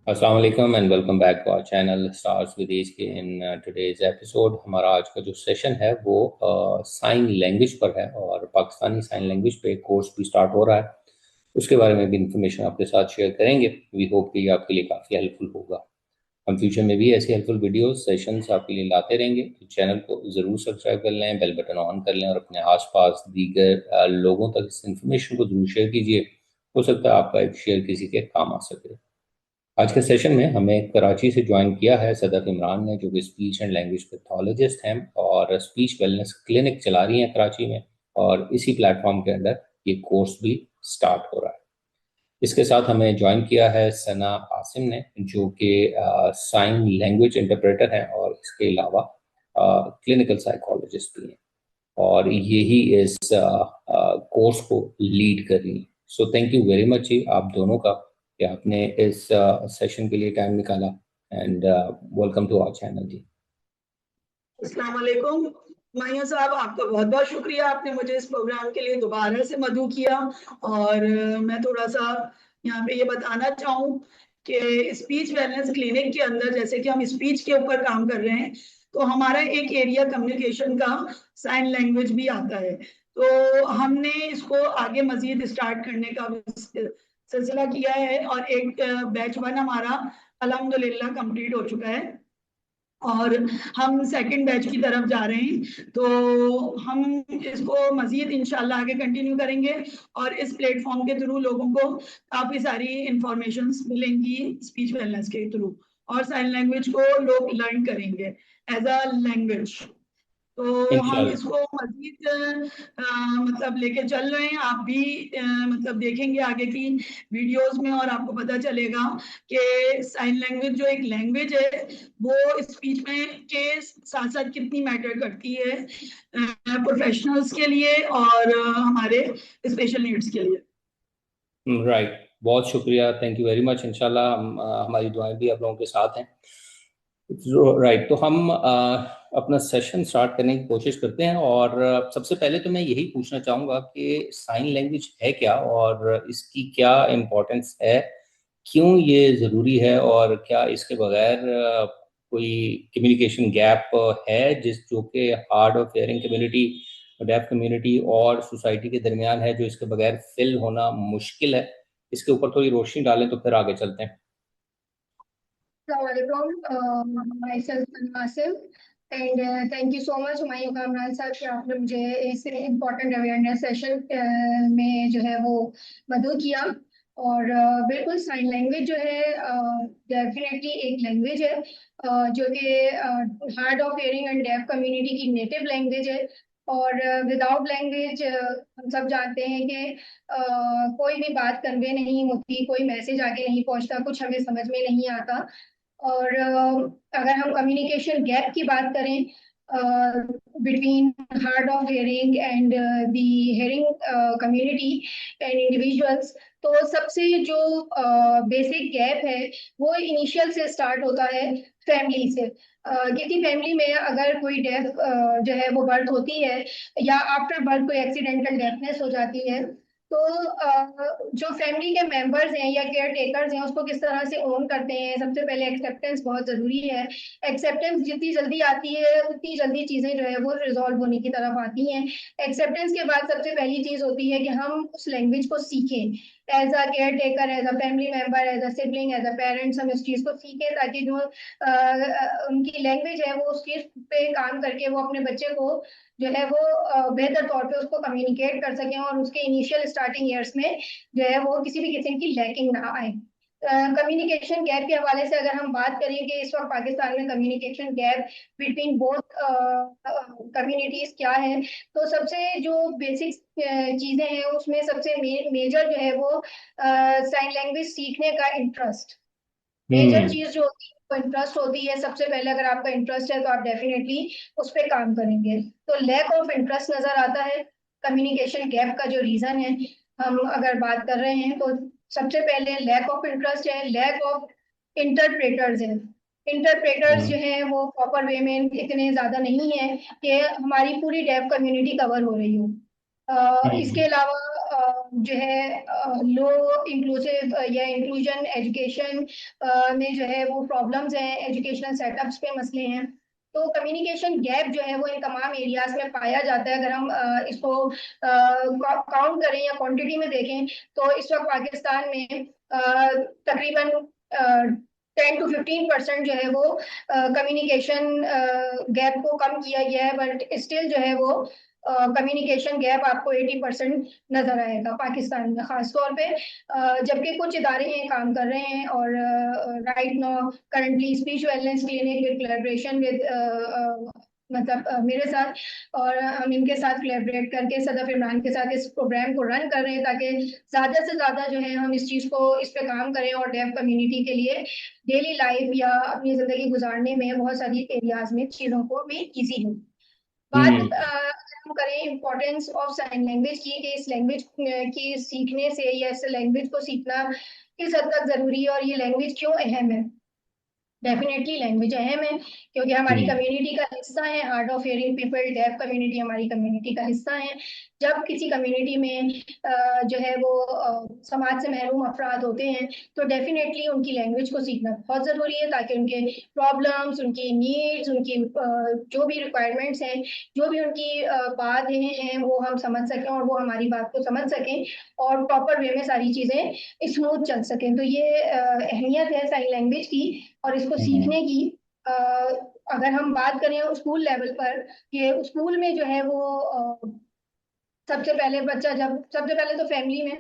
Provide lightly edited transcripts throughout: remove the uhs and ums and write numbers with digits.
अस्सलाम वालेकुम and welcome back to our channel stars with एज के। इन टुडेज एपिसोड हमारा आज का जो सेशन है वो साइन लैंग्वेज पर है और पाकिस्तानी साइन लैंग्वेज पे एक कोर्स भी स्टार्ट हो रहा है। उसके बारे में भी इंफॉर्मेशन आपके साथ शेयर करेंगे। वी होप कि ये आपके लिए काफ़ी हेल्पफुल होगा। हम फ्यूचर में भी ऐसी हेल्पफुल वीडियोस सेशंस आपके लिए लाते रहेंगे, तो चैनल को ज़रूर सब्सक्राइब कर लें, बेल बटन ऑन कर लें और अपने आसपास दीगर लोगों तक इस इन्फॉर्मेशन को ज़रूर शेयर कीजिए। हो सकता है आपका एक शेयर किसी के काम आ सके। आज के सेशन में हमें कराची से ज्वाइन किया है सदक इमरान ने, जो कि स्पीच एंड लैंग्वेज पैथोलॉजिस्ट हैं और स्पीच वेलनेस क्लिनिक चला रही हैं कराची में। और इसी प्लेटफॉर्म के अंदर ये कोर्स भी स्टार्ट हो रहा है। इसके साथ हमें ज्वाइन किया है सना आसिम ने, जो कि साइन लैंग्वेज इंटरप्रेटर हैं और इसके अलावा क्लिनिकल साइकोलॉजिस्ट भी हैं और यही इस कोर्स को लीड कर रही हैं। So thank you very much जी आप दोनों का कि आपने इस सेशन के लिए टाइम निकाला। And welcome to our channel जी। अस्सलाम वालेकुम। माहिया साहब, आपका बहुत बहुत शुक्रिया, आपने मुझे इस प्रोग्राम के लिए दोबारा से मदऊ किया। और मैं थोड़ा सा यहाँ पे ये बताना चाहूँ कि स्पीच वेलनेस क्लिनिक के अंदर जैसे कि हम स्पीच के ऊपर काम कर रहे हैं, तो हमारा एक एरिया कम्युनिकेशन का साइन लैंग्वेज भी आता है। तो हमने इसको आगे मजीद स्टार्ट करने का सिलसिला किया है और एक बैच वन हमारा अल्हम्दुलिल्लाह कंप्लीट हो चुका है और हम सेकंड बैच की तरफ जा रहे हैं। तो हम इसको मजीद इंशाल्लाह आगे कंटिन्यू करेंगे और इस प्लेटफॉर्म के थ्रू लोगों को काफ़ी सारी इंफॉर्मेशन मिलेंगी स्पीच वेलनेस के थ्रू, और साइन लैंग्वेज को लोग लर्न करेंगे एज अ लैंग्वेज। तो हम इंशाल्लाह। इसको मजीद मतलब लेके चल रहे हैं। आप भी मतलब देखेंगे आगे की वीडियोस में और आपको पता चलेगा कि साइन लैंग्वेज जो एक लैंग्वेज है वो स्पीच में के साथ साथ कितनी मैटर करती है प्रोफेशनल्स के लिए और हमारे स्पेशल नीड्स के लिए। राइट, बहुत शुक्रिया, थैंक यू वेरी मच। इंशाल्लाह हमारी दुआएं भी आप लोगों के साथ हैं। राइट, तो हम अपना सेशन स्टार्ट करने की कोशिश करते हैं और सबसे पहले तो मैं यही पूछना चाहूँगा कि साइन लैंग्वेज है क्या और इसकी क्या इम्पोर्टेंस है, क्यों ये ज़रूरी है और क्या इसके बगैर कोई कम्युनिकेशन गैप है जिस जो कि hard of hearing community, deaf community और सोसाइटी के दरमियान है, जो इसके बगैर फिल होना मुश्किल है। इसके ऊपर थोड़ी रोशनी डालें तो फिर आगे चलते हैं। myself Anwasim, and thank you so much Humayun Kamran साहब कि आपने मुझे इस इम्पोर्टेंट अवेयरनेस सेशन में जो है वो मदद किया। और बिल्कुल साइन लैंग्वेज जो है डेफिनेटली एक लैंग्वेज है जो कि hard of hearing and deaf community की नेटिव लैंग्वेज है। और विदाउट लैंग्वेज हम सब जानते हैं कि कोई भी बात कन्वे नहीं होती, कोई मैसेज आगे नहीं पहुंचता, कुछ हमें समझ में नहीं आता। और अगर हम कम्युनिकेशन गैप की बात करें between hard of hearing and the hearing community and individuals, तो सबसे जो बेसिक गैप है वो इनिशियल से स्टार्ट होता है फैमिली से। क्योंकि फैमिली में अगर कोई डेथ जो है वो बर्थ होती है या आफ्टर बर्थ कोई एक्सीडेंटल डेथनेस हो जाती है, तो जो फैमिली के मेंबर्स हैं या केयर टेकर्स हैं उसको किस तरह से ओन करते हैं। सबसे पहले एक्सेप्टेंस बहुत जरूरी है। एक्सेप्टेंस जितनी जल्दी आती है उतनी जल्दी चीजें जो है वो रिजॉल्व होने की तरफ आती हैं। एक्सेप्टेंस के बाद सबसे पहली चीज होती है कि हम उस लैंग्वेज को सीखें as a care taker, as a family member, as a sibling, as a parents. हम इस चीज को सीखें ताकि जो उनकी लैंग्वेज है वो उसके पे काम करके वो अपने बच्चे को जो है वो बेहतर तौर पे उसको कम्युनिकेट कर सकें और उसके इनिशियल स्टार्टिंग ईयर्स में जो है वो किसी भी किस्म की लैकिंग ना आए। कम्युनिकेशन गैप के हवाले से अगर हम बात करें कि इस वक्त पाकिस्तान में communication gap between both communities क्या है, तो सबसे जो बेसिक चीजें हैं उसमें सबसे मेजर जो है वो साइन लैंग्वेज सीखने का इंटरेस्ट। मेजर हम्म। चीज जो होती है वो इंटरेस्ट होती है। सबसे पहले अगर आपका इंटरेस्ट है तो आप डेफिनेटली उस पर काम करेंगे। तो लैक ऑफ इंटरेस्ट नजर आता है कम्युनिकेशन गैप का जो रीजन है। हम अगर बात कर रहे हैं तो सबसे पहले लैक ऑफ इंटरेस्ट है, लैक ऑफ इंटरप्रेटर्स है। इंटरप्रेटर्स हम्म। जो है वो प्रॉपर वे में इतने ज्यादा नहीं है कि हमारी पूरी डेफ कम्युनिटी कवर हो रही हो। इसके हम्म। अलावा जो है लो इंक्लूसिव या इंक्लूजन एजुकेशन में जो है वो प्रॉब्लम्स हैं, एजुकेशनल सेटअप्स पे मसले हैं। तो कम्युनिकेशन गैप जो है वो इन तमाम एरियाज में पाया जाता है। अगर हम इसको काउंट करें या क्वांटिटी में देखें तो इस वक्त पाकिस्तान में तकरीबन 10 to 15% जो है वो कम्युनिकेशन गैप को कम किया गया है, बट स्टिल जो है वो कम्युनिकेशन गैप आपको 80% नजर आएगा पाकिस्तान में खास तौर पे। जबकि कुछ इदारे हैं काम कर रहे हैं, और right now currently speech wellness clinic with collaboration with मतलब मेरे साथ, और हम इनके साथ कोलैबोरेट करके सदफ इमरान के साथ इस प्रोग्राम को रन कर रहे हैं ताकि ज्यादा से ज्यादा जो है हम इस चीज को इस पे काम करें और डेफ कम्युनिटी के लिए डेली लाइफ या अपनी जिंदगी गुजारने में बहुत सारी एरियाज में चीजों को भी इजी हो। बात हम करें इम्पोर्टेंस ऑफ साइन लैंग्वेज की, कि इस लैंग्वेज की सीखने से या इस लैंग्वेज को सीखना किस हद तक जरूरी है और ये लैंग्वेज क्यों अहम है। डेफिनेटली लैंग्वेज अहम है क्योंकि हमारी कम्युनिटी का हिस्सा है। Hard of hearing people, deaf community हमारी कम्युनिटी का हिस्सा है। जब किसी कम्युनिटी में जो है वो समाज से महरूम अफराद होते हैं तो डेफिनेटली उनकी लैंग्वेज को सीखना बहुत ज़रूरी है ताकि उनके प्रॉब्लम्स, उनकी नीड्स, उनकी जो भी रिक्वायरमेंट्स हैं, जो भी उनकी बातें हैं वो हम समझ सकें और वो हमारी बात को समझ सकें और प्रॉपर वे में सारी चीज़ें स्मूथ चल सकें। तो ये अहमियत है साइन लैंग्वेज की और इसको सीखने की। अगर हम बात करें स्कूल लेवल पर, कि स्कूल में जो है वो सबसे पहले बच्चा जब सबसे पहले तो फैमिली में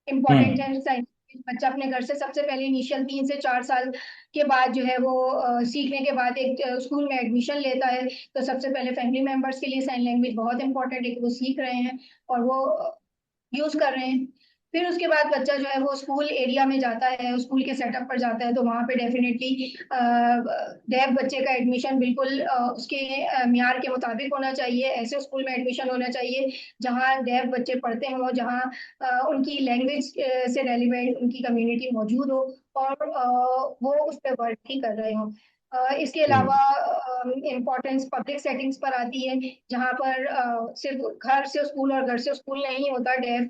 इम्पोर्टेंट है साइन। बच्चा अपने घर से सबसे पहले इनिशियल 3 से 4 साल के बाद जो है वो सीखने के बाद एक स्कूल में एडमिशन लेता है, तो सबसे पहले फैमिली मेंबर्स के लिए साइन लैंग्वेज बहुत इंपॉर्टेंट है कि वो सीख रहे हैं और वो यूज कर रहे हैं। फिर उसके बाद बच्चा जो है वो स्कूल एरिया में जाता है, स्कूल के सेटअप पर जाता है, तो वहाँ पे डेफिनेटली डेफ बच्चे का एडमिशन बिल्कुल उसके म्यार के मुताबिक होना चाहिए। ऐसे स्कूल में एडमिशन होना चाहिए जहाँ डेफ बच्चे पढ़ते हों, जहाँ उनकी लैंग्वेज से रेलिवेंट उनकी कम्युनिटी मौजूद हो और वो उस पर वर्क भी कर रहे हों। इसके अलावा इम्पोर्टेंस पब्लिक सेटिंग्स पर आती है जहाँ पर सिर्फ घर से स्कूल और घर से स्कूल नहीं होता। डेफ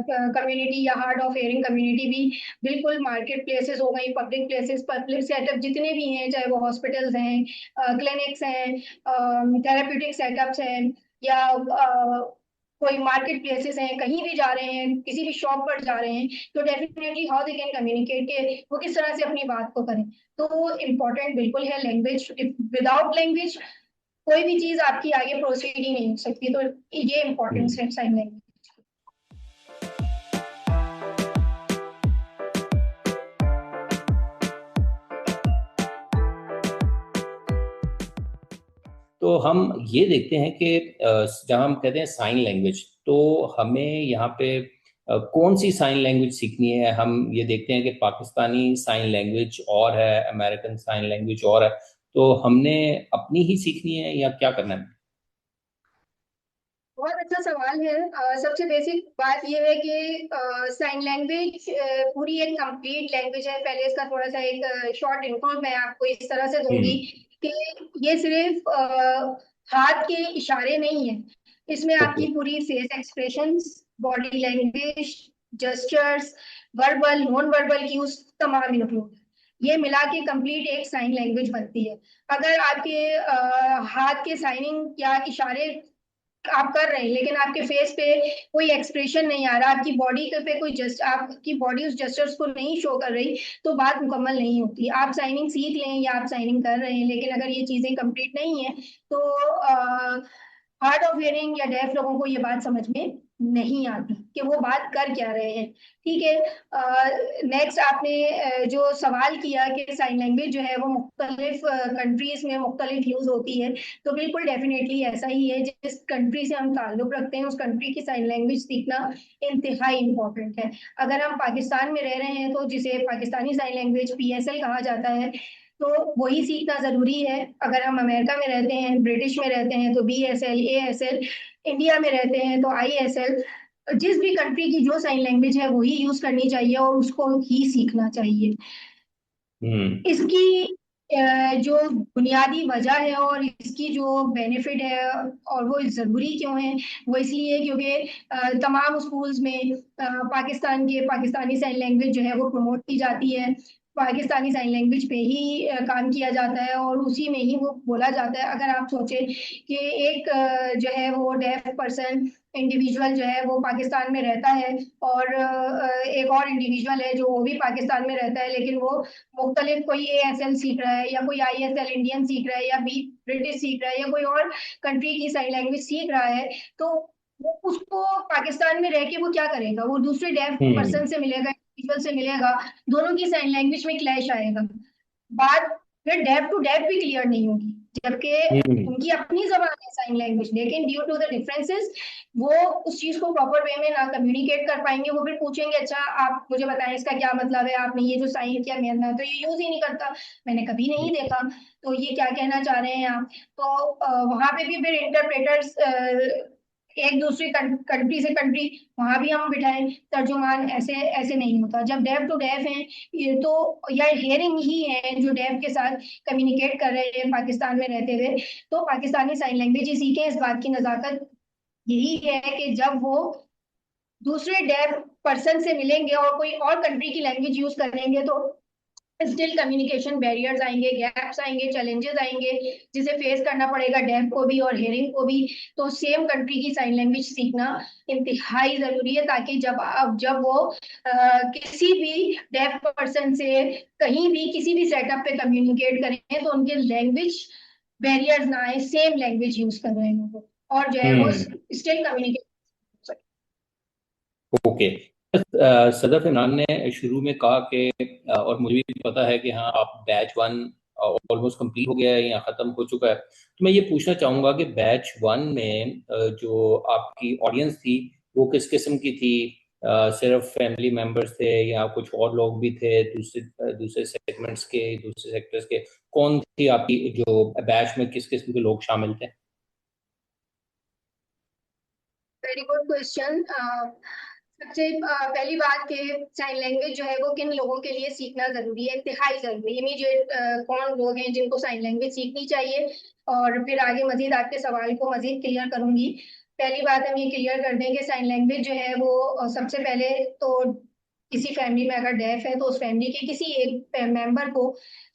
कम्युनिटी या हार्ड ऑफ हेयरिंग कम्युनिटी भी बिल्कुल मार्केट प्लेसेस हो गई, पब्लिक प्लेसेस, पब्लिक सेटअप जितने भी हैं, चाहे वो हॉस्पिटल्स हैं, क्लिनिक्स हैं, थेरेप्यूटिक सेटअप्स हैं या कोई मार्केट प्लेसेस हैं, कहीं भी जा रहे हैं, किसी भी शॉप पर जा रहे हैं, तो definitely how they can communicate के वो किस तरह से अपनी बात को करें। तो इम्पोर्टेंट बिल्कुल है लैंग्वेज। विदाउट लैंग्वेज कोई भी चीज आपकी आगे प्रोसीड ही नहीं हो सकती। तो ये इम्पोर्टेंस है साइन लैंग्वेज। तो हम ये देखते हैं कि जब हम कहते हैं साइन लैंग्वेज, तो हमें यहाँ पे कौन सी साइन लैंग्वेज सीखनी है। हम ये देखते हैं कि पाकिस्तानी साइन लैंग्वेज और है, अमेरिकन साइन लैंग्वेज और है, तो हमने अपनी ही सीखनी है या क्या करना है? बहुत अच्छा सवाल है। सबसे बेसिक बात यह है कि साइन लैंग्वेज पूरी एक कंप्लीट लैंग्वेज है। पहले इसका थोड़ा सा एक शॉर्ट इंट्रो मैं आपको इस तरह से दूंगी कि ये सिर्फ हाथ के इशारे नहीं है, इसमें आपकी पूरी face expressions, body language, gestures, verbal, non verbal use तमाम इंक्लूड, ये मिला के कंप्लीट एक साइन लैंग्वेज बनती है। अगर आपके हाथ के साइनिंग या इशारे आप कर रहे हैं लेकिन आपके फेस पे कोई एक्सप्रेशन नहीं आ रहा, आपकी बॉडी पे कोई जस्ट आपकी बॉडी उस जेस्चर्स को नहीं शो कर रही, तो बात मुकम्मल नहीं होती। आप साइनिंग सीख लें या आप साइनिंग कर रहे हैं, लेकिन अगर ये चीजें कंप्लीट नहीं है तो हार्ड ऑफ हियरिंग या डेफ लोगों को ये बात समझ में नहीं आती कि वो बात कर क्या रहे हैं। ठीक है। नेक्स्ट आपने जो सवाल किया कि साइन लैंग्वेज जो है वो मुख्तलिफ कंट्रीज में मुख्तलिफ यूज होती है, तो बिल्कुल डेफिनेटली ऐसा ही है। जिस कंट्री से हम ताल्लुक रखते हैं उस कंट्री की साइन लैंग्वेज सीखना इंतहाई इम्पोर्टेंट है। अगर हम पाकिस्तान में रह रहे हैं तो जिसे पाकिस्तानी साइन लैंग्वेज PSL कहा जाता है, तो वही सीखना जरूरी है। अगर हम अमेरिका में रहते हैं, ब्रिटिश में रहते हैं, तो BSL, ASL, इंडिया में रहते हैं तो ISL, जिस भी कंट्री की जो साइन लैंग्वेज है वही यूज करनी चाहिए और उसको ही सीखना चाहिए। इसकी जो बुनियादी वजह है और इसकी जो बेनिफिट है और वो ज़रूरी क्यों है, वो इसलिए क्योंकि तमाम स्कूल्स में पाकिस्तानी साइन लैंग्वेज जो है वो प्रमोट की जाती है। पाकिस्तानी साइन लैंग्वेज पे ही काम किया जाता है और उसी में ही वो बोला जाता है। अगर आप सोचें कि एक जो है वो डेफ पर्सन इंडिविजुअल जो है वो पाकिस्तान में रहता है और एक और इंडिविजुअल है जो वो भी पाकिस्तान में रहता है, लेकिन वो मुख्तलिफ कोई ASL सीख रहा है या कोई ISL इंडियन सीख रहा है या ब्रिटिश सीख रहा है या कोई और कंट्री की साइन लैंग्वेज सीख रहा है, तो वो उसको पाकिस्तान में रह के वो क्या करेगा? वो दूसरे डेफ पर्सन से मिलेगा, इंडिविजुअल से मिलेगा, दोनों की साइन लैंग्वेज में क्लैश आएगा। बात फिर डेफ टू डेफ भी क्लियर नहीं होगी, जबकि उनकी अपनी जबान है साइन लैंग्वेज, लेकिन ड्यू टू द डिफरेंसेस वो उस चीज को प्रॉपर वे में ना कम्युनिकेट कर पाएंगे। वो फिर पूछेंगे, अच्छा आप मुझे बताएं इसका क्या मतलब है, आपने ये जो साइन किया मैं तो ये यूज ही नहीं करता, मैंने कभी नहीं देखा, तो ये क्या कहना चाह रहे हैं आप? तो वहां पे भी फिर इंटरप्रेटर्स एक दूसरी कंट्री से कंट्री वहां भी हम बिठाएं तर्जुमान, ऐसे ऐसे नहीं होता। जब डेफ टू डेफ हैं ये तो, या हेयरिंग ही है जो डेफ के साथ कम्युनिकेट कर रहे हैं पाकिस्तान में रहते हुए, तो पाकिस्तानी साइन लैंग्वेज ही सीखें। इस बात की नजाकत यही है कि जब वो दूसरे डेफ पर्सन से मिलेंगे और कोई और कंट्री की लैंग्वेज यूज करेंगे तो स्टिल कम्युनिकेशन बैरियर्स आएंगे, गैप्स आएंगे, चैलेंजेस आएंगे, जिसे फेस करना पड़ेगा डेफ को भी और हेयरिंग को भी। तो सेम कंट्री की साइन लैंग्वेज सीखना इंतहाई जरूरी है, ताकि जब वो किसी भी डेफ पर्सन से कहीं भी किसी भी सेटअप पे कम्युनिकेट करें तो उनके लैंग्वेज बैरियर्स ना आए, सेम लैंग्वेज यूज कर रहे हैं वो, और जो है वो still communicate. Okay. Sadaf Imran ने शुरू में कहा कि और मुझे भी पता है कि हाँ आप बैच 1 ऑलमोस्ट कंप्लीट हो गया है या ख़त्म हो चुका है, तो मैं ये पूछना चाहूँगा कि बैच 1 में जो आपकी ऑडियंस थी वो किस किस्म की थी? सिर्फ फैमिली मेम्बर्स थे या कुछ और लोग भी थे दूसरे दूसरे सेगमेंट्स के, दूसरे सेक्टर्स के? कौन थी आपकी जो बैच में, किस किस्म के लोग शामिल थे? Very good question. सबसे पहली बात कि साइन लैंग्वेज जो है वो किन लोगों के लिए सीखना जरूरी है, इंतहाई जरूरी। इमीडिएट कौन लोग हैं जिनको साइन लैंग्वेज सीखनी चाहिए, और फिर आगे मजीद आपके सवाल को मजीद क्लियर करूंगी। पहली बात हम ये क्लियर कर दें कि साइन लैंग्वेज जो है वो सबसे पहले तो किसी फैमिली में अगर डेफ है तो उस फैमिली के किसी एक मेंबर को,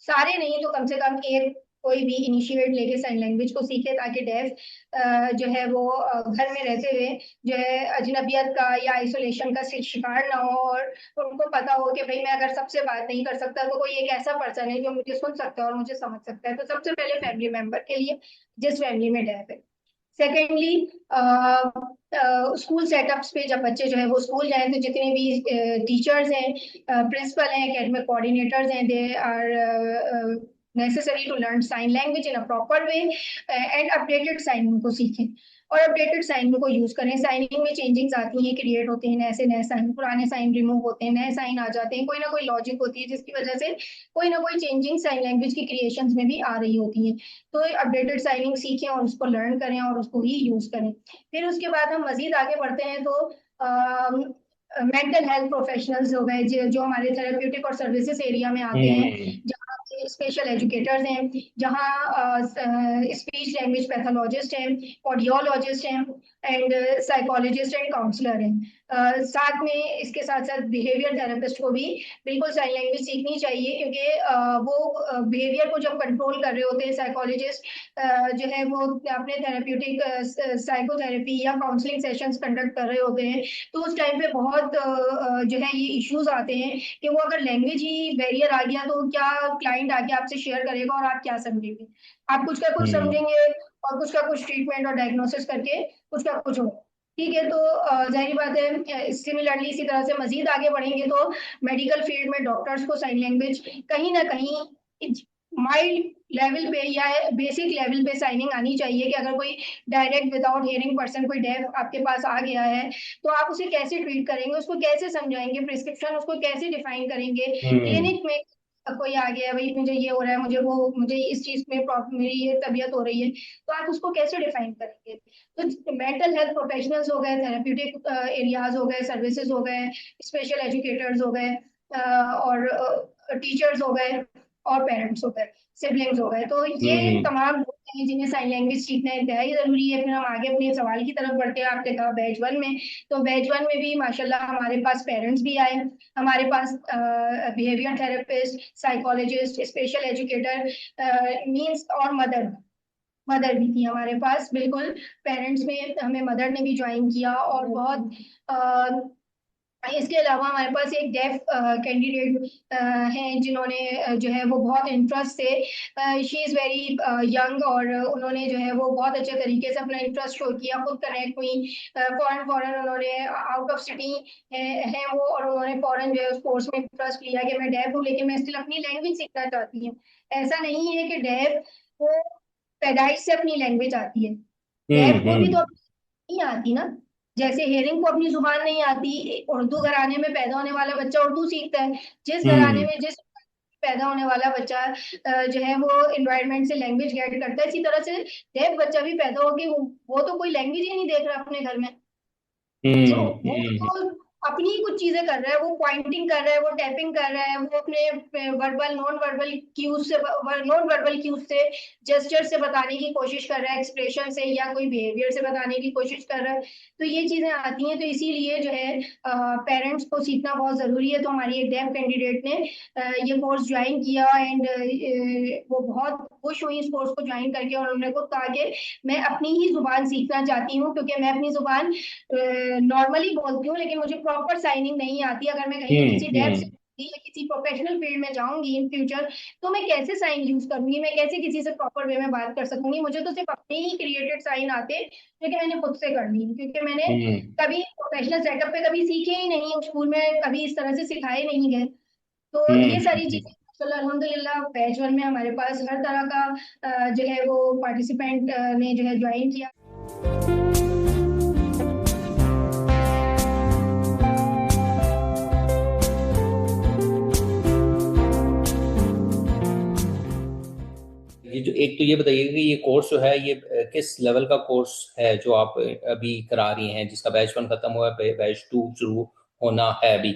सारे नहीं तो कम से कम एक कोई भी इनिशिएट लेके साइन लैंग्वेज को सीखे, ताकि डेफ जो है वो घर में रहते हुए जो है अजनबियत का या आइसोलेशन का शिकार ना हो, और उनको पता हो कि भाई मैं अगर सबसे बात नहीं कर सकता तो कोई एक ऐसा पर्सन है जो मुझे सुन सकता है और मुझे समझ सकता है। तो सबसे पहले फैमिली मेंबर के लिए जिस फैमिली में डेफ है। सेकेंडली, स्कूल सेटअप्स पे जब बच्चे जो है वो स्कूल जाएं तो जितने भी टीचर्स हैं, प्रिंसिपल हैं, एकेडमिक कोऑर्डिनेटर्स हैं, they are necessary to learn sign language in a proper way and updated sign को सीखें और अपडेटेड साइन को यूज करें। साइनिंग में चेंजिंग्स आती हैं, क्रिएट होते हैं नए साइन, पुराने साइन रिमूव होते हैं, नए साइन आ जाते हैं, कोई ना कोई लॉजिक होती है जिसकी वजह से कोई ना कोई चेंजिंग साइन लैंग्वेज की क्रिएशंस में भी आ रही होती है। तो अपडेटेड साइनिंग सीखें और उसको लर्न करें और उसको ही यूज करें। फिर उसके बाद हम मजीद आगे बढ़ते हैं तो मेंटल हेल्थ प्रोफेशनल्स हो गए जो हमारे थेरेप्यूटिक और सर्विसेज एरिया में आते हैं, जहाँ स्पेशल एजुकेटर्स हैं, जहाँ स्पीच लैंग्वेज पैथोलॉजिस्ट हैं, ऑडियोलॉजिस्ट हैं, एंड साइकोलॉजिस्ट एंड काउंसलर हैं। साथ में इसके साथ साथ बिहेवियर थेरेपिस्ट को भी बिल्कुल साइन लैंग्वेज सीखनी चाहिए, क्योंकि वो बिहेवियर को जब कंट्रोल कर रहे होते हैं साइकोलॉजिस्ट जो है वो अपने थेरेप्यूटिक साइकोथेरेपी या काउंसलिंग सेशंस कंडक्ट कर रहे होते हैं, तो उस टाइम पे बहुत जो है ये इश्यूज आते हैं कि वो अगर लैंग्वेज ही बैरियर आ गया तो क्या क्लाइंट आके आपसे शेयर करेगा और आप क्या समझेंगे? आप कुछ का कुछ समझेंगे और कुछ का कुछ ट्रीटमेंट और डायग्नोसिस करके कुछ का कुछ हो। ठीक है, तो जाहिर बात है सिमिलरली इसी तरह से मजीद आगे बढ़ेंगे तो मेडिकल फील्ड में डॉक्टर्स को साइन लैंग्वेज कहीं ना कहीं माइल्ड लेवल पे या बेसिक लेवल पे साइनिंग आनी चाहिए, कि अगर कोई डायरेक्ट विदाउट हियरिंग पर्सन कोई डेफ आपके पास आ गया है तो आप उसे कैसे ट्रीट करेंगे, उसको कैसे समझाएंगे, प्रिस्क्रिप्शन उसको कैसे डिफाइन करेंगे। क्लिनिक में कोई आ गया, भाई मुझे ये हो रहा है, मुझे इस चीज में प्रॉब्लम, मेरी ये तबीयत हो रही है, तो आप उसको कैसे डिफाइन करेंगे? तो मेंटल हेल्थ प्रोफेशनल्स हो गए, थेरेप्यूटिक एरियाज हो गए, सर्विसेज हो गए, स्पेशल एजुकेटर्स हो गए और टीचर्स हो गए, और पेरेंट्स हो गए, सिबलिंग्स हो गए। तो ये तमाम लोग हैं जिन्हें साइन लैंग्वेज सीखना इंतहाई जरूरी है। फिर हम आगे अपने सवाल की तरफ बढ़ते हैं। आपने कहा बैच 1 में, तो बैच 1 में भी माशाल्लाह हमारे पास पेरेंट्स भी आए, हमारे पास behaviour therapist, psychologist, special educator means और मदर भी थी हमारे पास। बिल्कुल पेरेंट्स में हमें मदर ने भी ज्वाइन किया। और बहुत इसके अलावा हमारे पास एक डेफ कैंडिडेट हैं जिन्होंने जो है वो बहुत इंटरेस्ट से, शी इज़ वेरी यंग, और उन्होंने जो है वो बहुत अच्छे तरीके से अपना इंटरेस्ट शो किया, खुद कनेक्ट हुई। फॉरन उन्होंने आउट ऑफ सिटी है वो, और उन्होंने फॉरन जो है उस कोर्स में इंटरेस्ट लिया कि मैं डेफ हूँ लेकिन मैं स्टिल अपनी लैंग्वेज सीखना चाहती हूँ। ऐसा नहीं है कि डेफ को पैदाइश से अपनी लैंग्वेज आती है, डेफ को भी तो नहीं आती ना। जैसे हेरिंग को अपनी जुबान नहीं आती, उर्दू घराने में पैदा होने वाला बच्चा उर्दू सीखता है। जिस घराने में जिस पैदा होने वाला बच्चा जो है वो एनवायरनमेंट से लैंग्वेज गेट करता है, इसी तरह से डेफ बच्चा भी पैदा होगी, वो तो कोई लैंग्वेज ही नहीं देख रहा अपने घर में। तो वो तो अपनी ही कुछ चीजें कर रहा है, वो पॉइंटिंग कर रहा है, वो टैपिंग कर रहा है, वो अपने वर्बल नॉन वर्बल क्यूज से, जेस्चर से बताने की कोशिश कर रहा है, एक्सप्रेशन से या कोई बिहेवियर से बताने की कोशिश कर रहा है। तो ये चीजें आती हैं। तो इसीलिए जो है पेरेंट्स को सीखना बहुत जरूरी है। तो हमारी एक डेफ कैंडिडेट ने ये कोर्स ज्वाइन किया, एंड वो बहुत खुश हुई इस कोर्स को ज्वाइन करके, और उन्होंने खुद कहा कि मैं अपनी ही जुबान सीखना चाहती हूँ, क्योंकि मैं अपनी जुबान नॉर्मली बोलती हूँ लेकिन मुझे प्रॉपर साइनिंग नहीं आती। अगर मैं कहीं किसी डेफ से या किसी प्रोफेशनल फील्ड में जाऊंगी इन फ्यूचर, तो मैं कैसे साइन यूज करूंगी, मैं कैसे किसी से प्रॉपर वे में बात कर सकूंगी। मुझे तो सिर्फ अपने ही क्रिएटेड साइन आते जो कि मैंने खुद से कर ली, क्योंकि मैंने कभी प्रोफेशनल सेटअप पे कभी सीखे ही नहीं, स्कूल में कभी इस तरह से सिखाए नहीं गए। तो ये सारी चीजें अल्हम्दुलिल्लाह बैच 1 में हमारे पास हर तरह का जो है वो पार्टिसिपेंट ने जो है ज्वाइन किया। ये जो एक तो ये बताइएगा कि ये कोर्स जो है ये किस लेवल का कोर्स है जो आप अभी करा रही हैं, जिसका बैच 1 खत्म हुआ है, बैच 2 शुरू होना है अभी।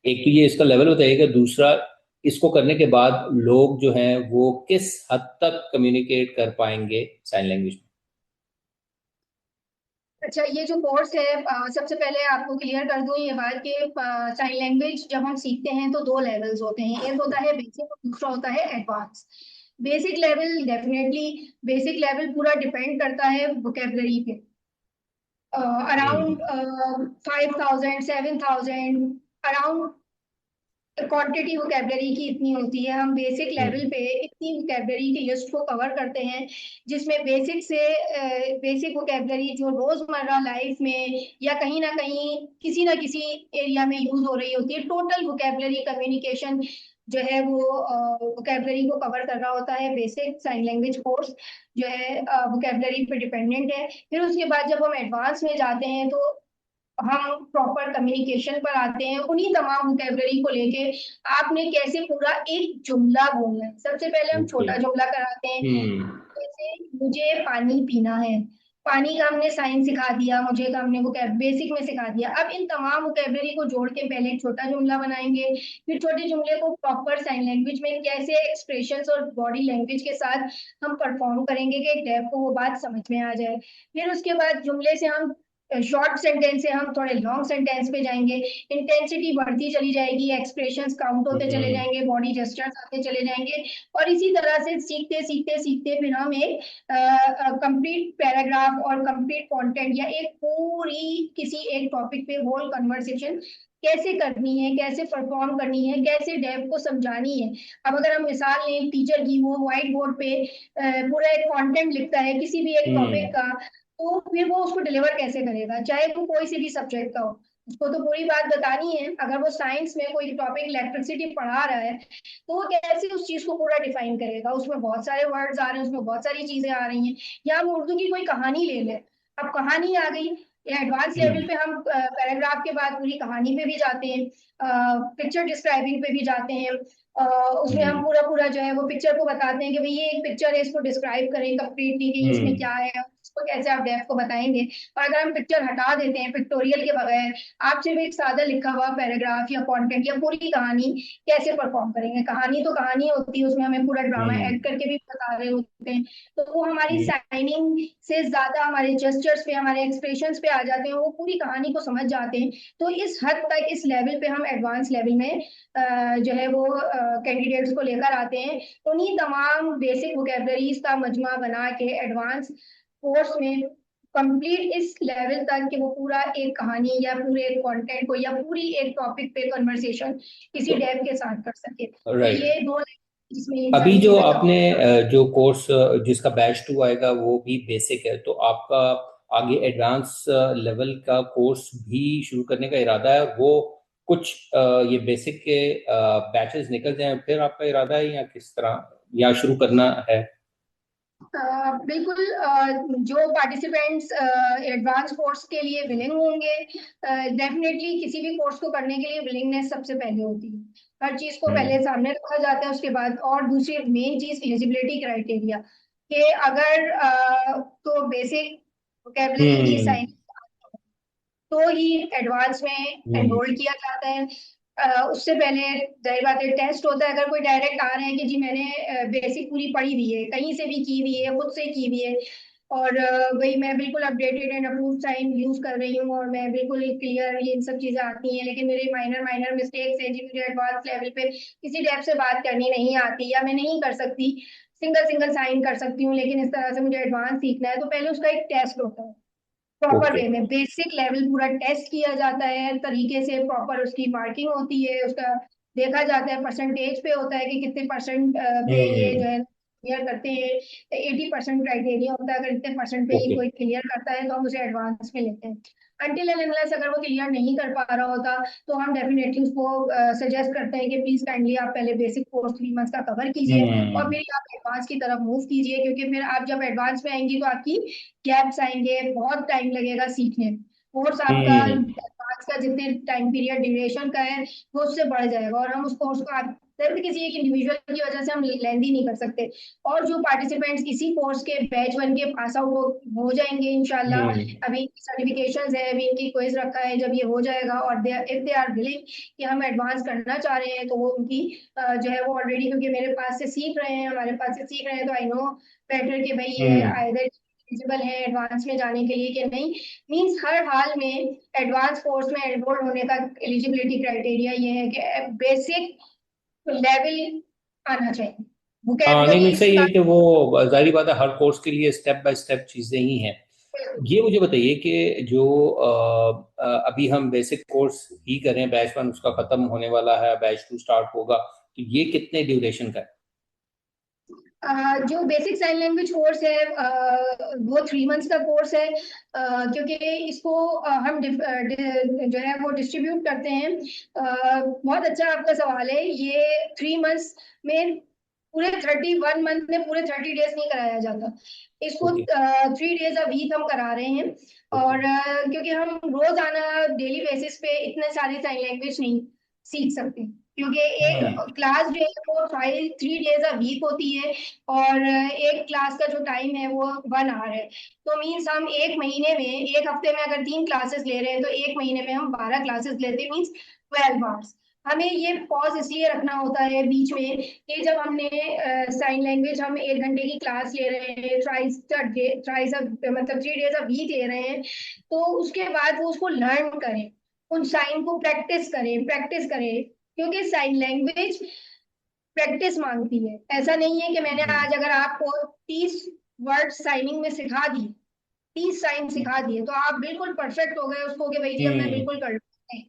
एक तो ये इसका लेवल बताइएगा, दूसरा इसको करने के बाद लोग जो हैं वो किस हद तक कम्युनिकेट कर पाएंगे साइन लैंग्वेज में। अच्छा, ये जो कोर्स है सबसे पहले आपको क्लियर कर दूं ये बात कि साइन लैंग्वेज जब हम सीखते हैं तो 2 लेवल्स होते हैं, एक होता है बेसिक और दूसरा होता है advance. Basic level definitely, basic level पूरा डिपेंड करता है वोकेबलरी पे। अराउंड 5,000 7,000 अराउंड क्वांटिटी वोकेबलरी की इतनी होती है। हम बेसिक लेवल पे इतनी वोकेबलरी की लिस्ट को कवर करते हैं, जिसमें बेसिक से बेसिक वोकेबलरी जो रोजमर्रा लाइफ में या कहीं ना कहीं किसी ना किसी एरिया में यूज हो रही होती है। टोटल वोकेबलरी कम्युनिकेशन जो है वो वोकेबलरी को कवर कर रहा होता है। बेसिक साइन लैंग्वेज कोर्स जो है वोकेबलरी पे डिपेंडेंट है। फिर उसके बाद जब हम एडवांस में जाते हैं तो हम प्रॉपर कम्युनिकेशन पर आते हैं। उन्हीं तमाम वोकेबलरी को लेके आपने कैसे पूरा एक जुमला बोलना है। सबसे पहले हम छोटा जुमला कराते हैं, जैसे मुझे पानी पीना है, पानी का हमने साइन सिखा दिया, मुझे का हमने वो बेसिक में सिखा दिया। अब इन तमाम वोकेबलरी को जोड़ के पहले एक छोटा जुमला बनाएंगे, फिर छोटे जुमले को प्रॉपर साइन लैंग्वेज में कैसे एक्सप्रेशंस और बॉडी लैंग्वेज के साथ हम परफॉर्म करेंगे कि डेफ को वो बात समझ में आ जाए। फिर उसके बाद जुमले से हम शॉर्ट सेंटेंस से हम थोड़े लॉन्ग सेंटेंस पे जाएंगे, इंटेंसिटी बढ़ती चली जाएगी, एक्सप्रेशंस काउंट होते चले जाएंगे, बॉडी जेस्चर्स आते चले जाएंगे, और इसी तरह से सीखते सीखते सीखते फिर हम एक कंप्लीट पैराग्राफ और कंप्लीट कंटेंट या एक पूरी किसी एक टॉपिक पे होल कन्वर्सेशन कैसे करनी है, कैसे परफॉर्म करनी है, कैसे डेव को समझानी है। अब अगर हम मिसाल लें टीचर की, वो व्हाइट बोर्ड पे पूरा एक कंटेंट लिखता है किसी भी एक टॉपिक का, तो फिर वो उसको डिलीवर कैसे करेगा, चाहे वो कोई सी भी सब्जेक्ट का हो। उसको तो पूरी बात बतानी है। अगर वो साइंस में कोई टॉपिक इलेक्ट्रिसिटी पढ़ा रहा है तो वो कैसे उस चीज को पूरा डिफाइन करेगा। उसमें बहुत सारे वर्ड्स आ रहे हैं, उसमें बहुत सारी चीजें आ रही हैं। या हम उर्दू की कोई कहानी ले लें, अब कहानी आ गई, या एडवांस लेवल पे हम पैराग्राफ के बाद पूरी कहानी पे भी जाते हैं, पिक्चर डिस्क्राइबिंग पे भी जाते हैं। उसमें हम पूरा पूरा जो है वो पिक्चर को बताते हैं कि भाई ये एक पिक्चर है, इसको डिस्क्राइब करें कंप्लीटली कि इसमें क्या है, तो कैसे आप डेफ को बताएंगे। और अगर हम पिक्चर हटा देते हैं पिक्टोरियल के बगैर, आप सिर्फ एक सादा लिखा हुआ पैराग्राफ या कंटेंट या पूरी कहानी कैसे परफॉर्म करेंगे। कहानी तो कहानी होती है, उसमें हमें पूरा ड्रामा हम्म ऐड करके भी बता रहे होते हैं, तो वो हमारी हम्म साइनिंग से ज्यादा हमारे जेस्चर्स पे, हमारे एक्सप्रेशंस पे आ जाते हैं, वो पूरी कहानी को समझ जाते हैं। तो इस हद तक, इस लेवल पे हम एडवांस लेवल में जो है वो कैंडिडेट्स को लेकर आते हैं। उन्हीं तमाम बेसिक वोकेबलरीज का मजमा बना के एडवांस कोर्स में कंप्लीट इस लेवल तक कि वो पूरा एक कहानी या पूरे एक कंटेंट को या पूरी एक टॉपिक पे कन्वर्सेशन किसी डेव के साथ कर सके। तो राइट। ये दो जिसमें ये अभी सारी जो चीजें आपने कवर। जो कोर्स जिसका बैच 2 आएगा वो भी बेसिक है, तो आपका आगे एडवांस लेवल का कोर्स भी शुरू करने का इरादा है? वो कुछ ये बेसिक के बैचेस निकल जाएं फिर आपका इरादा है, या किस तरह, या शुरू करना है? बिल्कुल, जो पार्टिसिपेंट्स एडवांस कोर्स के लिए विलिंग होंगे, डेफिनेटली किसी भी कोर्स को करने के लिए विलिंगनेस सबसे पहले होती है। हर चीज को हम्म पहले सामने रखा जाता है, उसके बाद और दूसरी मेन चीज एलिजिबिलिटी क्राइटेरिया, कि अगर तो बेसिक वोकेबलरी ही हम्म साइंस तो ही एडवांस में हम्म एनरोल किया जाता है। उससे पहले जाहिर बात है टेस्ट होता है। अगर कोई डायरेक्ट आ रहे हैं कि जी मैंने बेसिक पूरी पढ़ी हुई है, कहीं से भी की हुई है, खुद से की हुई है, और वही मैं बिल्कुल updated and approved sign use कर रही हूँ और मैं बिल्कुल क्लियर, ये इन सब चीजें आती हैं, लेकिन मेरे माइनर माइनर मिस्टेक्स हैं जी, मुझे एडवांस लेवल पे किसी डेप से बात करनी नहीं आती या मैं नहीं कर सकती, सिंगल सिंगल साइन कर सकती हूँ, लेकिन इस तरह से मुझे एडवांस सीखना है, तो पहले उसका एक टेस्ट होता है प्रॉपर ओके। वे में। बेसिक लेवल पूरा टेस्ट किया जाता है तरीके से, प्रॉपर उसकी मार्किंग होती है, उसका देखा जाता है, परसेंटेज पे होता है कि कितने परसेंट पे ये जो हम्म है क्लियर करते हैं। 80% क्राइटेरिया होता है, अगर इतने परसेंट पे ही ओके। कोई क्लियर करता है तो हम उसे एडवांस में लेते हैं। अनटिल एंड अनलेस अगर वो क्लियर नहीं कर पा रहा होता तो हम डेफिनेटली उसको सजेस्ट करते हैं कि प्लीज काइंडली आप पहले बेसिक कोर्स 3 मंथ्स का कवर कीजिए और हम्म फिर आप एडवांस की तरफ मूव कीजिए, क्योंकि फिर आप जब एडवांस में आएंगी तो आपकी गैप्स आएंगे, बहुत टाइम लगेगा सीखने। कोर्स आपका हम्म एडवांस का जितने टाइम पीरियड ड्यूरेशन का है वो उससे बढ़ जाएगा, और हम उस कोर्स को आप सिर्फ किसी एक इंडिविजुअल की वजह से हम लेंदी नहीं कर सकते। और जो पार्टिसिपेंट्स इसी कोर्स के बैच 1 के पास आउट हो जाएंगे इंशाल्लाह, हम्म अभी सर्टिफिकेशंस है, अभी इनकी क्विज रखा है, जब ये हो जाएगा और they if they are willing कि हम एडवांस करना चाह रहे हैं, तो वो उनकी जो है वो ऑलरेडी क्योंकि मेरे पास से सीख रहे हैं, हमारे पास से सीख रहे हैं, तो आई नो बेटर कि भाई ये हम्म आइदर एलिजिबल है एडवांस में जाने के लिए कि नहीं। मींस हर हाल में एडवांस कोर्स में एनरोल होने का एलिजिबिलिटी क्राइटेरिया ये है कि बेसिक लेवल आना चाहिए, हाँ, नहीं, वोकेबलरीज सही का। है कि वो जाहिर बात है, हर कोर्स के लिए स्टेप बाय स्टेप चीजें ही हैं। ये मुझे बताइए कि जो अभी हम बेसिक कोर्स ही करें, बैच 1 उसका खत्म होने वाला है, बैच 2 स्टार्ट होगा, तो ये कितने ड्यूरेशन का है? जो बेसिक साइन लैंग्वेज कोर्स है वो 3 मंथ्स का कोर्स है, क्योंकि इसको हम जो है वो डिस्ट्रीब्यूट करते हैं। बहुत अच्छा आपका सवाल है। ये 3 मंथ्स में पूरे 31 मंथ में पूरे 30 डेज नहीं कराया जाता इसको। ओके 3 डेज अ वीक हम करा रहे हैं, ओके। और क्योंकि हम रोजाना डेली बेसिस पे इतने सारी साइन लैंग्वेज नहीं सीख सकते, क्योंकि एक हम्म क्लास जो है वो 3 डेज अ वीक होती है, और एक क्लास का जो टाइम है वो 1 आवर है। तो मीन्स हम एक महीने में, एक हफ्ते में अगर 3 क्लासेस ले रहे हैं तो एक महीने में हम 12 क्लासेस लेते हैं, मीन्स 12 आवर्स। हमें ये पॉज इसलिए रखना होता है बीच में कि जब हमने साइन लैंग्वेज हम 1 घंटे की क्लास ले रहे हैं, थ्राइस मतलब 3 डेज अ वीक ले रहे हैं, तो उसके बाद वो उसको लर्न करें, उन साइन को प्रैक्टिस करें, क्योंकि साइन लैंग्वेज प्रैक्टिस मांगती है। ऐसा नहीं है कि मैंने हम्म आज अगर आपको 30 वर्ड साइनिंग में सिखा दी, 30 साइन सिखा दिए तो आप बिल्कुल परफेक्ट हो गए उसको कि भाई जी अब मैं हम्म बिल्कुल कर लूंगा।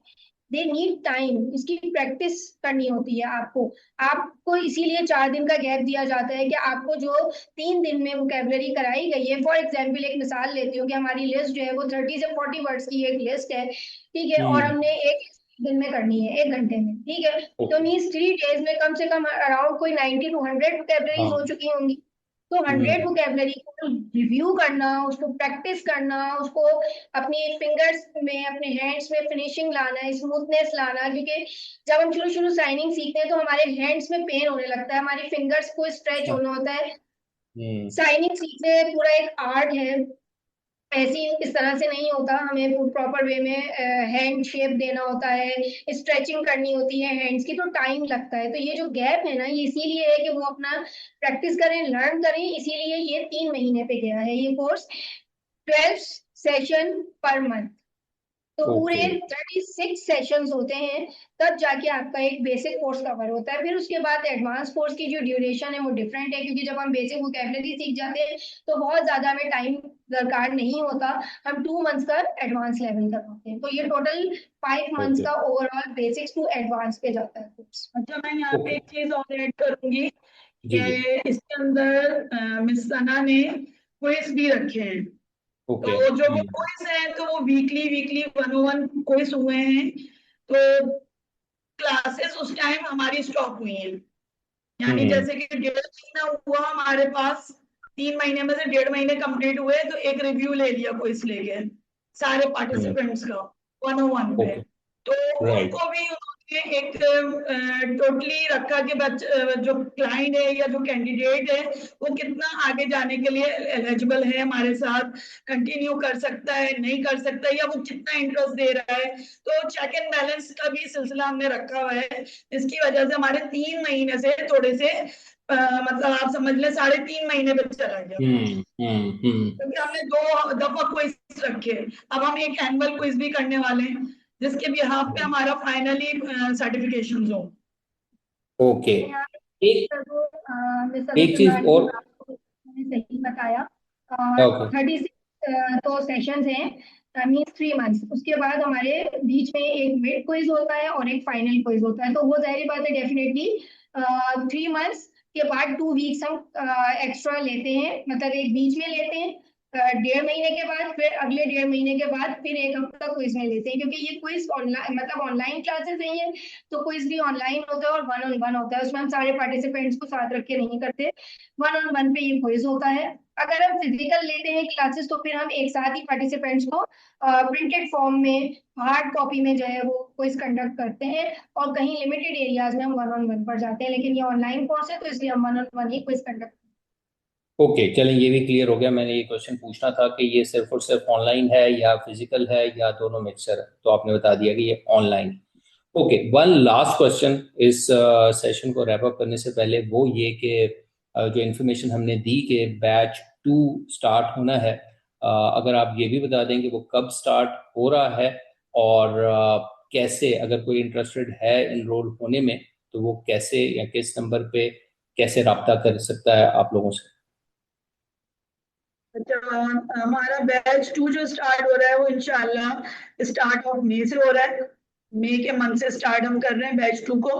दे नीड टाइम, इसकी प्रैक्टिस करनी होती है आपको। आपको इसीलिए 4 दिन का गैप दिया जाता है कि आपको जो 3 दिन में वोकेबलरी कराई गई है, फॉर एग्जाम्पल एक मिसाल लेती हूँ कि हमारी लिस्ट जो है वो 30 से 40 वर्ड्स की एक लिस्ट है, ठीक है, और हम्म हमने एक दिन में करनी है, 1 घंटे में, ठीक है। तो ओके। मीन्स 3 डेज में कम से कम अराउंड कोई 90 to 100 वोकेबलरीज हो हाँ। चुकी होंगी। तो 100 हम्म वोकेबलरी को रिव्यू करना, उसको प्रैक्टिस करना, उसको अपनी फिंगर्स में, अपने हैंड्स में फिनिशिंग लाना, स्मूथनेस लाना, क्योंकि जब हम शुरू शुरू साइनिंग सीखते हैं तो हमारे हैंड्स में पेन होने लगता है, हमारी फिंगर्स को स्ट्रेच अच्छा। होना होता है। हम्म साइनिंग सीखने पूरा एक आर्ट है। ऐसी इस तरह से नहीं होता, हमें प्रॉपर वे में हैंड शेप देना होता है, स्ट्रेचिंग करनी होती है हैंड्स की, तो टाइम लगता है। तो ये जो गैप है ना, ये इसीलिए है कि वो अपना प्रैक्टिस करें, लर्न करें, इसीलिए ये 3 महीने पे गया है ये कोर्स। 12 सेशन पर मंथ, तो पूरे ओके 36 सेशंस होते हैं, तब जाके आपका एक बेसिक कोर्स कवर होता है। फिर उसके बाद एडवांस कोर्स की जो ड्यूरेशन है वो डिफरेंट है, क्योंकि जब हम बेसिक वोकेबलरी सीख जाते हैं तो बहुत ज्यादा हमें टाइम दरकार नहीं होता, हम 2 मंथ्स का एडवांस लेवल तक होते हैं। तो ये टोटल 5 मंथ्स ओके का ओवरऑल बेसिक्स टू एडवांस पे जाता है कोर्स। अच्छा, मैं यहाँ पे ओके। एक चीज और ऐड करूंगी जी जी। कि इसके अंदर मिस सना ने क्विज भी रखे हैं। ओके। तो जो वो क्विज है तो वो वीकली वीकली 101 क्विज हुए हैं। तो क्लासेस उस टाइम हमारी स्टॉप हुई हैं, यानी हम्म जैसे कि 1.5 महीना हुआ हमारे पास, 3 महीने में से 1.5 महीने कंप्लीट हुए, तो एक रिव्यू ले लिया क्विज लेके सारे हम्म। पार्टिसिपेंट्स का 101 पे। ओके। तो राइट। उनको भी उन्होंने एक टोटली रखा कि जो क्लाइंट है या जो कैंडिडेट है वो कितना आगे जाने के लिए एलिजिबल है, हमारे साथ कंटिन्यू कर सकता है, नहीं कर सकता, या वो कितना इंटरेस्ट दे रहा है। तो चेक एंड बैलेंस का भी सिलसिला हमने रखा हुआ है। इसकी वजह से हमारे 3 महीने से थोड़े से मतलब आप समझ लें 3.5 महीने पे चला गया, हम्म। क्योंकि हमने 2 दफा क्विज रखे। अब हम एक एनुअल क्विज भी करने वाले हैं जिसके बिहाफ पे हमारा फाइनली सर्टिफिकेशन हो। ओके। एक मिस्टर एक चीज सुनानी, और। आपको मैंने सही बताया। ओके 36 तो सेशंस हैं, मीन्स 3 मंथ्स। उसके बाद हमारे बीच में एक मिड क्विज होता है और एक फाइनल क्विज होता है, तो वो जाहिर बात है डेफिनेटली 3 मंथ्स के बाद 2 वीक्स हम एक्स्ट्रा लेते हैं, मतलब एक बीच में लेते हैं 1.5 महीने के बाद, फिर अगले 1.5 महीने के बाद फिर एक हफ्ता क्विज में लेते हैं, क्योंकि ये क्विज ऑनलाइन मतलब ऑनलाइन क्लासेस नहीं है, तो क्विज भी ऑनलाइन होता है और 1-on-1 होता है। उसमें हम सारे पार्टिसिपेंट्स को साथ रख के नहीं करते, 1-on-1 पे ये क्विज होता है। अगर हम फिजिकल लेते हैं क्लासेस तो फिर हम एक साथ ही पार्टिसिपेंट्स को प्रिंटेड फॉर्म में, हार्ड कॉपी में जो है वो क्विज कंडक्ट करते हैं, और कहीं लिमिटेड एरियाज में हम 1-on-1 पर जाते हैं, लेकिन ये ऑनलाइन कोर्स है तो इसलिए हम 1-on-1 ही क्विज कंडक्ट। ओके, चलें ये भी क्लियर हो गया। मैंने ये क्वेश्चन पूछना था कि ये सिर्फ और सिर्फ ऑनलाइन है या फिजिकल है या दोनों मिक्सचर है, तो आपने बता दिया कि ये online. Okay, one last question इस सेशन को रैप अप करने से पहले, वो ये कि जो इन्फॉर्मेशन हमने दी कि बैच 2 स्टार्ट होना है, अगर आप ये भी बता दें कि वो कब स्टार्ट हो रहा है और कैसे, अगर कोई इंटरेस्टेड है इनरोल होने में, तो वो कैसे या किस नंबर पे कैसे रब्ता कर सकता है आप लोगों से। अच्छा, हमारा बैच 2 जो स्टार्ट हो रहा है वो इंशाल्लाह स्टार्ट ऑफ मई से हो रहा है। मई के मंथ से स्टार्ट हम कर रहे हैं बैच 2 को,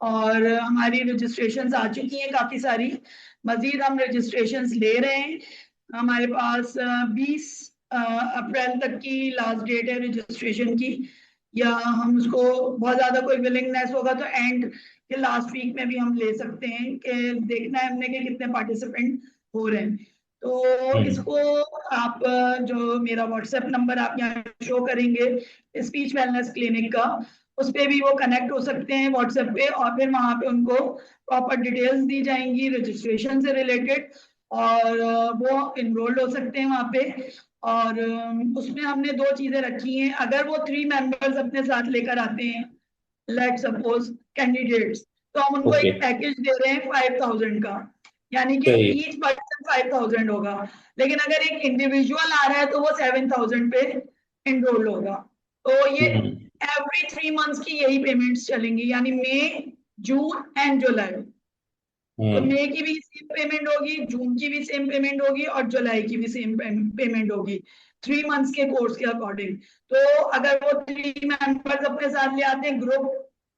और हमारी रजिस्ट्रेशंस आ चुकी हैं काफी सारी। मजीद हम रजिस्ट्रेशंस ले रहे हैं। हमारे पास 20 अप्रैल तक की लास्ट डेट है रजिस्ट्रेशन की, या हम उसको बहुत ज्यादा कोई विलिंगनेस होगा तो एंड के लास्ट वीक में भी हम ले सकते हैं, कि देखना है हमने कि कितने पार्टिसिपेंट हो रहे हैं। तो हम्म इसको आप जो मेरा व्हाट्सएप नंबर आप यहाँ शो करेंगे स्पीच वेलनेस क्लिनिक का, उस पे भी वो कनेक्ट हो सकते हैं व्हाट्सएप पे, और फिर वहां पे उनको प्रॉपर डिटेल्स दी जाएंगी रजिस्ट्रेशन से रिलेटेड, और वो इनरोल्ड हो सकते हैं वहां पे। और उसमें हमने 2 चीजें रखी हैं। अगर वो 3 मेंबर्स अपने साथ लेकर आते हैं, लेट सपोज कैंडिडेट्स, तो हम उनको ओके। एक पैकेज दे रहे हैं 5,000 का, यानी कि सही। ईच पर्सन 5,000 होगा। लेकिन अगर एक इंडिविजुअल आ रहा है तो वो 7,000 पे एनरोल होगा। तो ये हम्म एवरी 3 मंथ्स की यही पेमेंट्स चलेंगी, यानी मई, जून एंड जुलाई। तो हम्म मई की भी सेम पेमेंट होगी, जून की भी सेम पेमेंट होगी, और जुलाई की भी सेम पेमेंट होगी 3 मंथ्स के कोर्स के अकॉर्डिंग। तो अगर वो 3 मेंबर्स अपने साथ ले आते हैं ग्रुप,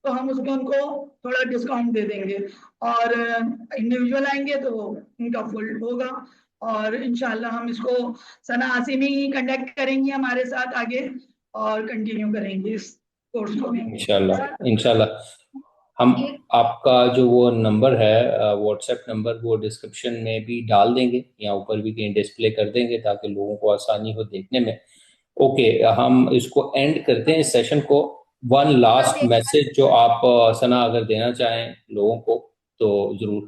तो हम उसमें उनको थोड़ा डिस्काउंट दे देंगे, और इंडिविजुअल आएंगे तो उनका फुल होगा। और इंशाल्लाह हम इसको सना आसिमी ही कंडक्ट करेंगी हमारे साथ आगे, और कंटिन्यू करेंगे इस कोर्स को भी। इंशाल्लाह इंशाल्लाह। हम एक आपका जो वो नंबर है, व्हाट्सएप नंबर, वो डिस्क्रिप्शन में भी डाल देंगे या ऊपर भी कहीं डिस्प्ले कर देंगे ताकि लोगों को आसानी हो देखने में। ओके, हम इसको एंड करते हैं इस सेशन को। वन बस लास्ट एक मैसेज जो आप सना अगर देना चाहें लोगों को, तो जरूर।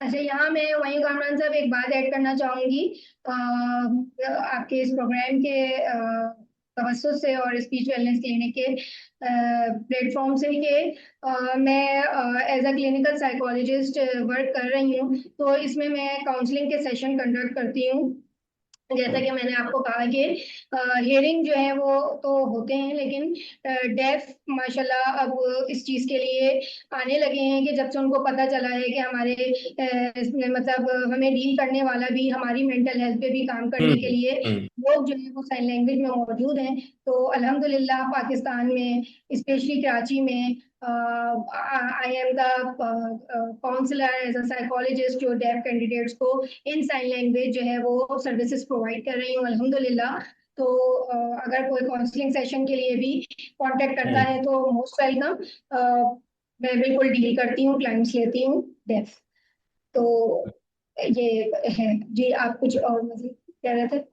अच्छा, यहाँ मैं वहीं कामरान साहब एक बात ऐड करना चाहूंगी। आपके इस प्रोग्राम के तवज्जुह से और स्पीच वेलनेस क्लिनिक के प्लेटफॉर्म से कि मैं as a clinical psychologist work कर रही हूँ, तो इसमें मैं काउंसलिंग के सेशन कंडक्ट करती हूँ। जैसा कि मैंने आपको कहा कि हियरिंग जो है वो तो होते हैं, लेकिन डेफ माशाल्लाह अब इस चीज़ के लिए आने लगे हैं कि जब से उनको पता चला है कि हमारे मतलब हमें डील करने वाला भी हमारी मेंटल हेल्थ पे भी काम करने के लिए लोग जो है वो साइन लैंग्वेज में मौजूद हैं। तो अल्हम्दुलिल्लाह पाकिस्तान में, स्पेशली कराची में, I am the counsellor as a psychologist जो डेफ कैंडिडेट्स को इन साइन लैंग्वेज जो है वो सर्विसेज प्रोवाइड कर रही हूँ अल्हम्दुलिल्लाह। तो अगर कोई काउंसलिंग सेशन के लिए भी कांटेक्ट करता है तो मोस्ट वेलकम। मैं बिल्कुल डील करती हूँ, क्लाइंट्स लेती हूँ डेफ। तो ये है जी। आप कुछ और मज़ीद कह रहे थे?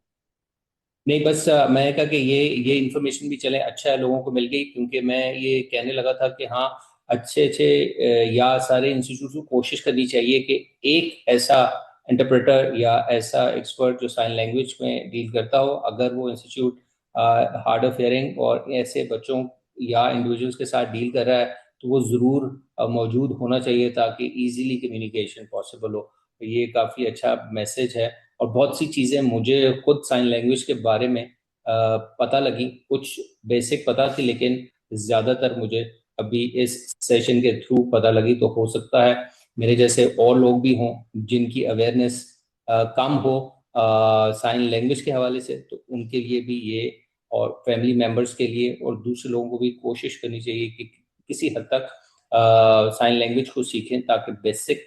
नहीं, बस मैं कहा कि ये इन्फॉर्मेशन भी चले, अच्छा है लोगों को मिल गई, क्योंकि मैं ये कहने लगा था कि हाँ, अच्छे अच्छे या सारे इंस्टीट्यूट को कोशिश करनी चाहिए कि एक ऐसा इंटरप्रेटर या ऐसा एक्सपर्ट जो साइन लैंग्वेज में डील करता हो, अगर वो इंस्टीट्यूट हार्ड ऑफ हियरिंग और ऐसे बच्चों या इंडिविजुअल्स के साथ डील कर रहा है, तो वो ज़रूर मौजूद होना चाहिए ताकि इजीली कम्युनिकेशन पॉसिबल हो। तो ये काफ़ी अच्छा मैसेज है। और बहुत सी चीज़ें मुझे खुद साइन लैंग्वेज के बारे में पता लगी, कुछ बेसिक पता थी, लेकिन ज़्यादातर मुझे अभी इस सेशन के थ्रू पता लगी। तो हो सकता है मेरे जैसे और लोग भी हों जिनकी अवेयरनेस कम हो साइन लैंग्वेज के हवाले से, तो उनके लिए भी ये, और फैमिली मेम्बर्स के लिए और दूसरे लोगों को भी कोशिश करनी चाहिए कि किसी हद तक साइन लैंग्वेज को सीखें, ताकि बेसिक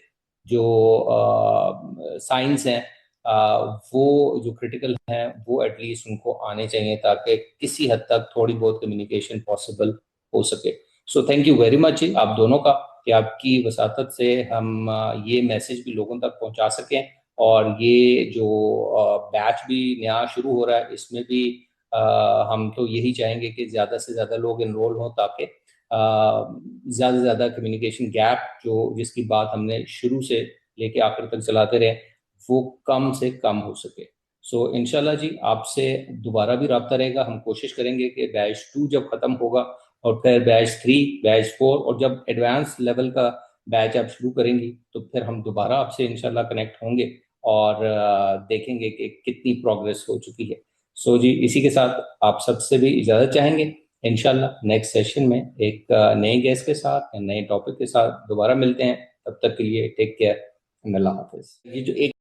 जो साइंस हैं वो जो क्रिटिकल हैं वो एटलीस्ट उनको आने चाहिए, ताकि किसी हद तक थोड़ी बहुत कम्युनिकेशन पॉसिबल हो सके। सो थैंक यू वेरी मच आप दोनों का, कि आपकी वसातत से हम ये मैसेज भी लोगों तक पहुंचा सकें। और ये जो बैच भी नया शुरू हो रहा है, इसमें भी हम तो यही चाहेंगे कि ज़्यादा से ज़्यादा लोग इनरोल हों, ताकि ज़्यादा से ज़्यादा कम्युनिकेशन गैप जो जिसकी बात हमने शुरू से लेके आखिर तक चलाते रहे, वो कम से कम हो सके। सो इंशाल्लाह जी, आपसे दोबारा भी रब्ता रहेगा। हम कोशिश करेंगे कि बैच 2 जब ख़त्म होगा और फिर बैच 3, बैच 4 और जब एडवांस लेवल का बैच आप शुरू करेंगी, तो फिर हम दोबारा आपसे इंशाल्लाह कनेक्ट होंगे और देखेंगे कि कितनी प्रोग्रेस हो चुकी है। सो जी, इसी के साथ आप सबसे भी इजाज़त चाहेंगे। इंशाल्लाह नेक्स्ट सेशन में एक नए गेस्ट के साथ या नए टॉपिक के साथ दोबारा मिलते हैं। तब तक के लिए टेक केयर, अल्लाह हाफिज़। ये जो एक